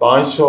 500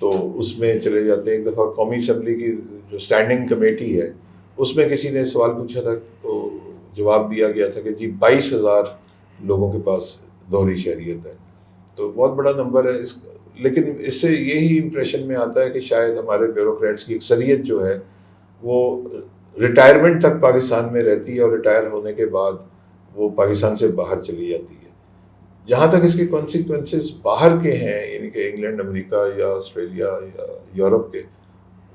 تو اس میں چلے جاتے ہیں. ایک دفعہ قومی اسمبلی کی جو اسٹینڈنگ کمیٹی ہے اس میں کسی نے سوال پوچھا تھا تو جواب دیا گیا تھا کہ جی 22,000 لوگوں کے پاس دوہری شہریت ہے. تو بہت بڑا نمبر ہے. لیکن اس سے یہی امپریشن میں آتا ہے کہ شاید ہمارے بیوروکریٹس کی اکثریت جو ہے وہ ریٹائرمنٹ تک پاکستان میں رہتی ہے اور ریٹائر ہونے کے بعد وہ پاکستان سے باہر چلی جاتی ہے. جہاں تک اس کے کانسیکوینسز باہر کے ہیں یعنی کہ انگلینڈ، امریکہ یا آسٹریلیا یا یورپ کے،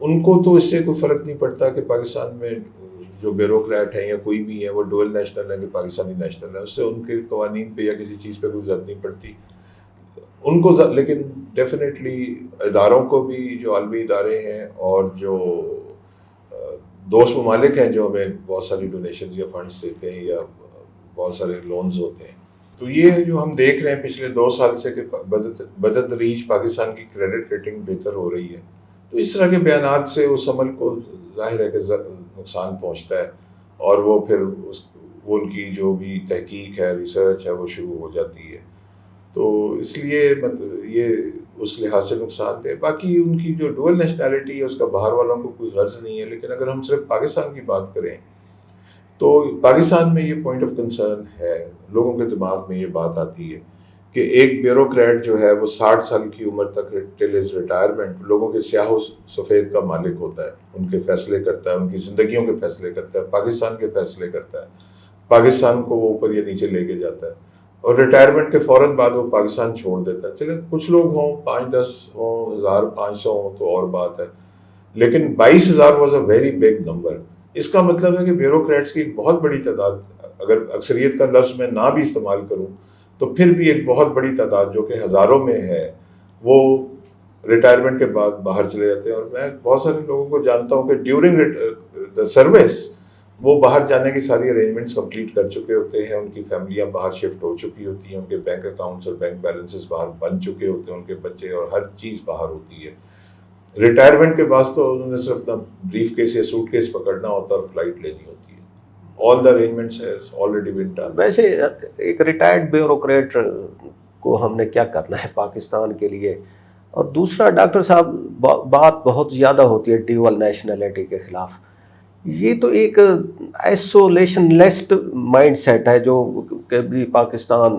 ان کو تو اس سے کوئی فرق نہیں پڑتا کہ پاکستان میں جو بیوروکریٹ ہیں یا کوئی بھی ہے وہ ڈوئل نیشنل ہے کہ پاکستانی نیشنل ہے. اس سے ان کے قوانین پہ یا کسی چیز پہ کوئی زد نہیں پڑتی ان کو. لیکن ڈیفینیٹلی اداروں کو بھی، جو عالمی ادارے ہیں اور جو دوست ممالک ہیں جو ہمیں بہت ساری ڈونیشنز یا فنڈز دیتے ہیں یا بہت سارے لونز ہوتے ہیں، تو یہ جو ہم دیکھ رہے ہیں پچھلے 2 سال سے کہ بتدریج پاکستان کی کریڈٹ ریٹنگ بہتر ہو رہی ہے. تو اس طرح کے بیانات سے اس عمل کو ظاہر ہے کہ نقصان پہنچتا ہے اور وہ پھر وہ ان کی جو بھی تحقیق ہے، ریسرچ ہے، وہ شروع ہو جاتی ہے. تو اس لیے یہ اس لحاظ سے نقصان دہ. باقی ان کی جو ڈوئل نیشنلٹی ہے اس کا باہر والوں کو کوئی غرض نہیں ہے. لیکن اگر ہم صرف پاکستان کی بات کریں تو پاکستان میں یہ پوائنٹ آف کنسرن ہے، لوگوں کے دماغ میں یہ بات آتی ہے کہ ایک بیوروکریٹ جو ہے وہ 60 سال کی عمر تک ٹل ہز ریٹائرمنٹ لوگوں کے سیاہ و سفید کا مالک ہوتا ہے. ان کے فیصلے کرتا ہے، ان کی زندگیوں کے فیصلے کرتا ہے، پاکستان کے فیصلے کرتا ہے، پاکستان کو وہ اوپر یا نیچے لے کے جاتا ہے. اور ریٹائرمنٹ کے فوراً بعد وہ پاکستان چھوڑ دیتا ہے. چلے کچھ لوگ ہوں 5-10 ہوں 1,500 ہوں تو اور بات ہے، لیکن 22,000 was a very big number. اس کا مطلب ہے کہ بیوروکریٹس کی ایک بہت بڑی تعداد، اگر اکثریت کا لفظ میں نہ بھی استعمال کروں تو پھر بھی ایک بہت بڑی تعداد جو کہ ہزاروں میں ہے وہ ریٹائرمنٹ کے بعد باہر چلے جاتے ہیں. اور میں بہت سارے لوگوں کو جانتا ہوں کہ ڈیورنگ دا سروس وہ باہر جانے کی ساری ارینجمنٹس کمپلیٹ کر چکے ہوتے ہیں، ان کی فیملیاں باہر شفٹ ہو چکی ہوتی ہیں، ان کے بینک اکاؤنٹس اور بینک بیلنسز باہر بن چکے ہوتے ہیں، ان کے بچے اور ہر چیز باہر ہوتی ہے. ریٹائرمنٹ کے بعد تو انہوں نے صرف اپنا بریف کیس یا سوٹ کیس پکڑنا ہوتا ہے اور فلائٹ لینی ہوتی ہے. All the arrangements has already been done. ویسے ایک ریٹائرڈ بیوروکریٹ کو ہم نے کیا کرنا ہے پاکستان کے لیے؟ اور دوسرا ڈاکٹر صاحب بات بہت زیادہ ہوتی ہے ڈیول نیشنلٹی کے خلاف. یہ تو ایک آئسولیشن لیسٹ مائنڈ سیٹ ہے جو کبھی پاکستان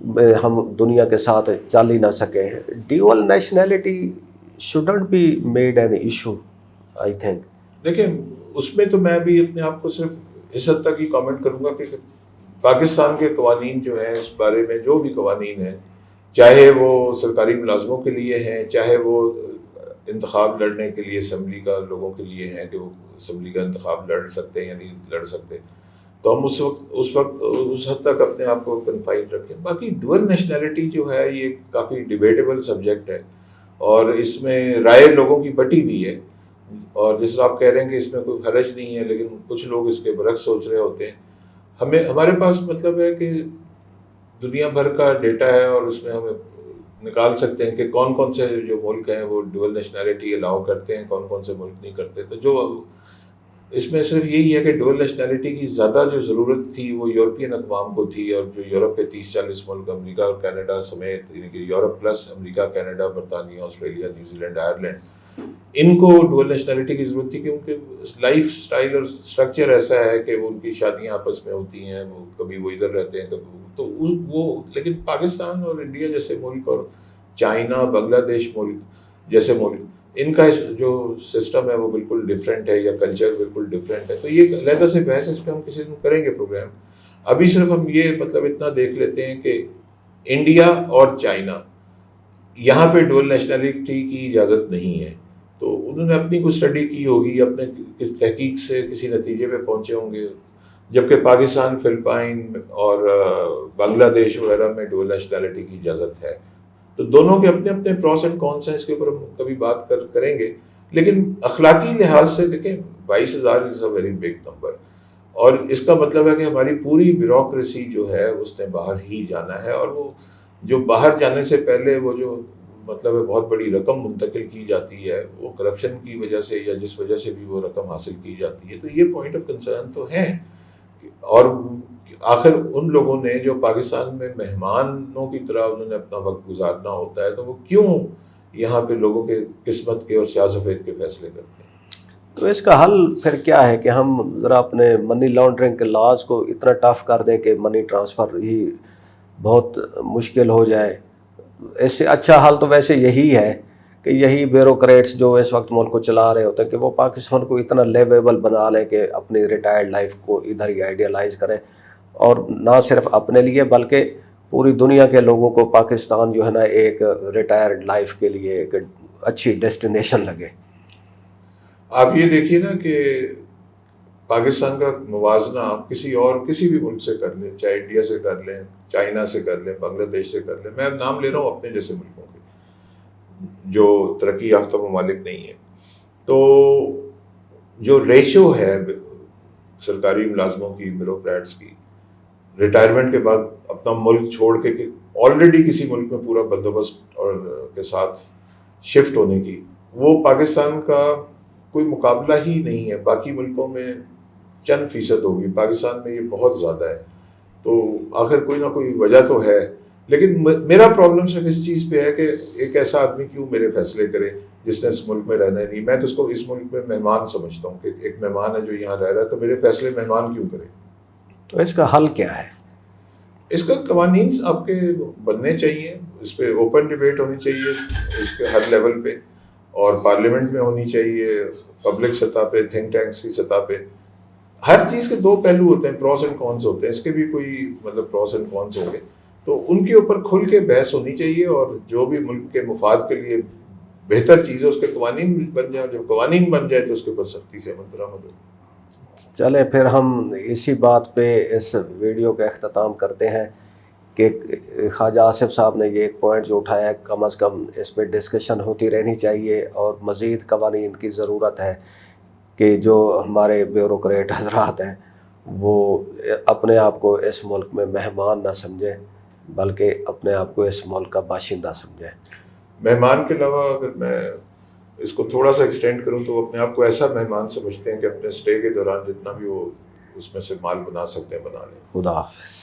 میں ہم دنیا کے ساتھ چل ہی نہ سکیں. Dual nationality shouldn't be made an issue, I think. دیکھیں اس میں تو میں بھی اپنے آپ کو صرف اس حد تک ہی کامنٹ کروں گا کہ پاکستان کے قوانین جو ہیں اس بارے میں، جو بھی قوانین ہیں، چاہے وہ سرکاری ملازموں کے لیے ہیں، چاہے وہ انتخاب لڑنے کے لیے اسمبلی کا لوگوں کے لیے ہیں کہ وہ اسمبلی کا انتخاب لڑ سکتے ہیں یا نہیں لڑ سکتے، تو ہم اس وقت اس حد تک اپنے آپ کو کنفائن رکھیں. باقی ڈوئل نیشنلٹی جو ہے یہ کافی ڈیبیٹیبل سبجیکٹ ہے اور اس میں رائے لوگوں کی بٹی ہوئی ہے. اور جس طرح آپ کہہ رہے ہیں کہ اس میں کوئی حرج نہیں ہے، لیکن کچھ لوگ اس کے برعکس سوچ رہے ہوتے ہیں. ہمارے پاس مطلب ہے کہ دنیا بھر کا ڈیٹا ہے اور اس میں ہمیں نکال سکتے ہیں کہ کون کون سے جو ملک ہیں وہ ڈوئل نیشنلٹی الاؤ کرتے ہیں، کون کون سے ملک نہیں کرتے. تو جو اس میں صرف یہی ہے کہ ڈوئل نیشنلٹی کی زیادہ جو ضرورت تھی وہ یورپین اقوام کو تھی، اور جو یورپ کے 30-40 ملک، امریکہ اور کینیڈا سمیت، یعنی کہ یورپ پلس امریکہ، کینیڈا، برطانیہ، آسٹریلیا، نیوزی لینڈ، آئرلینڈ، ان کو ڈوئل نیشنلٹی کی ضرورت تھی کیونکہ لائف سٹائل اور سٹرکچر ایسا ہے کہ وہ ان کی شادیاں آپس میں ہوتی ہیں، وہ کبھی وہ ادھر رہتے ہیں کبھی تو وہ. لیکن پاکستان اور انڈیا جیسے ملک اور چائنا، بنگلہ دیش ملک جیسے ملک، ان کا جو سسٹم ہے وہ بالکل ڈفرینٹ ہے، یا کلچر بالکل ڈفرینٹ ہے. تو یہ علیحدہ سے بحث اس پہ ہم کسی دن کریں گے پروگرام. ابھی صرف ہم یہ مطلب اتنا دیکھ لیتے ہیں کہ انڈیا اور چائنا یہاں پہ ڈوئل نیشنلٹی کی اجازت نہیں ہے. تو انہوں نے اپنی کوئی اسٹڈی کی ہوگی، اپنے کس تحقیق سے کسی نتیجے پہ پہنچے ہوں گے، جبکہ پاکستان، فلپائن اور بنگلہ دیش وغیرہ میں ڈوئل نیشنلٹی کی اجازت ہے. تو دونوں کے اپنے اپنے پروس اینڈ کونس ہیں، اس کے اوپر ہم کبھی بات کریں گے. لیکن اخلاقی لحاظ سے دیکھیں 22,000 از اے ویری بگ نمبر، اور اس کا مطلب ہے کہ ہماری پوری بیوروکریسی جو ہے اس نے باہر ہی جانا ہے. اور وہ جو باہر جانے سے پہلے وہ جو مطلب ہے بہت بڑی رقم منتقل کی جاتی ہے، وہ کرپشن کی وجہ سے یا جس وجہ سے بھی وہ رقم حاصل کی جاتی ہے. تو یہ پوائنٹ آف کنسرن تو ہیں. اور آخر ان لوگوں نے جو پاکستان میں مہمانوں کی طرح انہوں نے اپنا وقت گزارنا ہوتا ہے، تو وہ کیوں یہاں پہ لوگوں کے قسمت کے اور سیاست و فیت کے فیصلے کرتے ہیں۔ تو اس کا حل پھر کیا ہے کہ ہم ذرا اپنے منی لانڈرنگ کے لاز کو اتنا ٹف کر دیں کہ منی ٹرانسفر ہی بہت مشکل ہو جائے؟ اس سے اچھا حل تو ویسے یہی ہے کہ یہی بیوروکریٹس جو اس وقت ملک کو چلا رہے ہوتے ہیں کہ وہ پاکستان کو اتنا لیویبل بنا لیں کہ اپنی ریٹائرڈ لائف کو ادھر ہی آئیڈیالائز کریں، اور نہ صرف اپنے لیے بلکہ پوری دنیا کے لوگوں کو پاکستان جو ہے نا ایک ریٹائرڈ لائف کے لیے ایک اچھی ڈیسٹینیشن لگے۔ آپ یہ دیکھیے نا کہ پاکستان کا موازنہ آپ کسی بھی ملک سے کر لیں، چاہے انڈیا سے کر لیں، چائنا سے کر لیں، بنگلہ دیش سے کر لیں، میں اب نام لے رہا ہوں اپنے جیسے ملکوں کے جو ترقی یافتہ ممالک نہیں ہیں، تو جو ریشو ہے سرکاری ملازموں کی، بیوروکریٹس کی، ریٹائرمنٹ کے بعد اپنا ملک چھوڑ کے آلریڈی کسی ملک میں پورا بندوبست اور کے ساتھ شفٹ ہونے کی، وہ پاکستان کا کوئی مقابلہ ہی نہیں ہے۔ باقی ملکوں میں چند فیصد ہوگی، پاکستان میں یہ بہت زیادہ ہے۔ تو آخر کوئی نہ کوئی وجہ تو ہے، لیکن میرا پرابلم صرف اس چیز پہ ہے کہ ایک ایسا آدمی کیوں میرے فیصلے کرے جس نے اس ملک میں رہنا نہیں۔ میں تو اس کو اس ملک میں مہمان سمجھتا ہوں کہ ایک مہمان ہے جو یہاں رہ رہا ہے، تو میرے فیصلے مہمان کیوں کرے؟ تو اس کا حل کیا ہے؟ اس کا قوانین آپ کے بننے چاہیے، اس پہ اوپن ڈبیٹ ہونی چاہیے اس کے ہر لیول پہ، اور پارلیمنٹ میں ہونی چاہیے، پبلک سطح پہ، تھنک ٹینکس کی سطح پہ۔ ہر چیز کے دو پہلو ہوتے ہیں، پروس اینڈ کونس ہوتے ہیں، اس کے بھی کوئی پروس اینڈ کونس ہوں گے، تو ان کے اوپر کھل کے بحث ہونی چاہیے، اور جو بھی ملک کے مفاد کے لیے بہتر چیز ہے اس کے قوانین بن جائیں، جب قوانین بن جائے تو اس کے اوپر سختی سے عمل درآمد ہو۔ چلیں پھر ہم اسی بات پہ اس ویڈیو کا اختتام کرتے ہیں کہ خواجہ آصف صاحب نے یہ ایک پوائنٹ جو اٹھایا ہے، کم از کم اس پہ ڈسکشن ہوتی رہنی چاہیے، اور مزید قوانین کی ضرورت ہے کہ جو ہمارے بیوروکریٹ حضرات ہیں وہ اپنے آپ کو اس ملک میں مہمان نہ سمجھیں بلکہ اپنے آپ کو اس ملک کا باشندہ سمجھیں۔ مہمان کے علاوہ اگر میں اس کو تھوڑا سا ایکسٹینڈ کروں تو اپنے آپ کو ایسا مہمان سمجھتے ہیں کہ اپنے سٹے کے دوران جتنا بھی وہ اس میں سے مال بنا سکتے ہیں بنا لیں۔ خدا حافظ۔